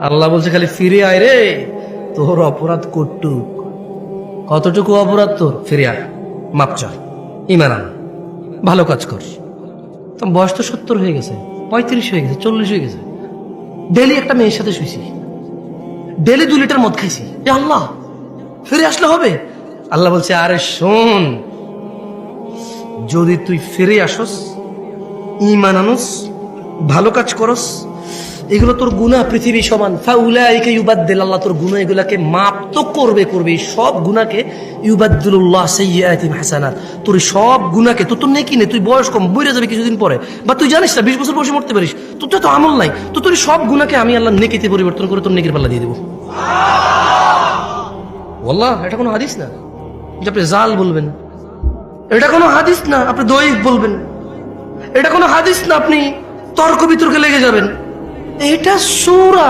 আল্লাহ বলছে খালি ফিরে আয় রে, তোর অপরাধ কটুক, কতটুকু অপরাধ তোর, ফিরে আয়, মাপ চা, ইমান আন, ভালো কাজ কর। তো বয়স তো 70 হয়ে গেছে, 35 হয়ে গেছে, 40 হয়ে গেছে, ডেলি একটা মেয়ের সাথে শুইছি, ডেলি 2 লিটার মদ খাইছি, এ আল্লাহ ফিরে আসলে হবে? আল্লাহ বলছে আরে শোন, যদি তুই ফিরে আসস, ঈমান আনস, ভালো কাজ করস, এগুলো তোর গুনাহ পৃথিবী সমান, ফাউলাইকা ইউবাদদিল, আল্লাহ তোর গুনাহ এগুলাকে মাপ তো করবে, সব গুনাহকে ইউবাদদিলুল্লাহ সাইয়্যাতিহিম হাসানাত, তোর সব গুনাহকে, তোর নেকি নেই, তুই বয়স কম, মরে যাবে কিছুদিন পরে, বা তুই জানিস না 20 বছর বয়সে মরতে পারিস, তোর তো আমল নাই, তো তোর সব গুনাহকে আমি আল্লাহ নেকিতে পরিবর্তন করে তোর নেকির পাল্লা দিয়ে দেবো। ওয়াল্লাহ, এটা কোনো হাদিস না যে আপনি জাল বলবেন, এটা কোনো হাদিস না আপনি দয়ীফ বলবেন, এটা কোনো হাদিস না আপনি তর্ক বিতর্কে লেগে যাবেন, এটা সূরা।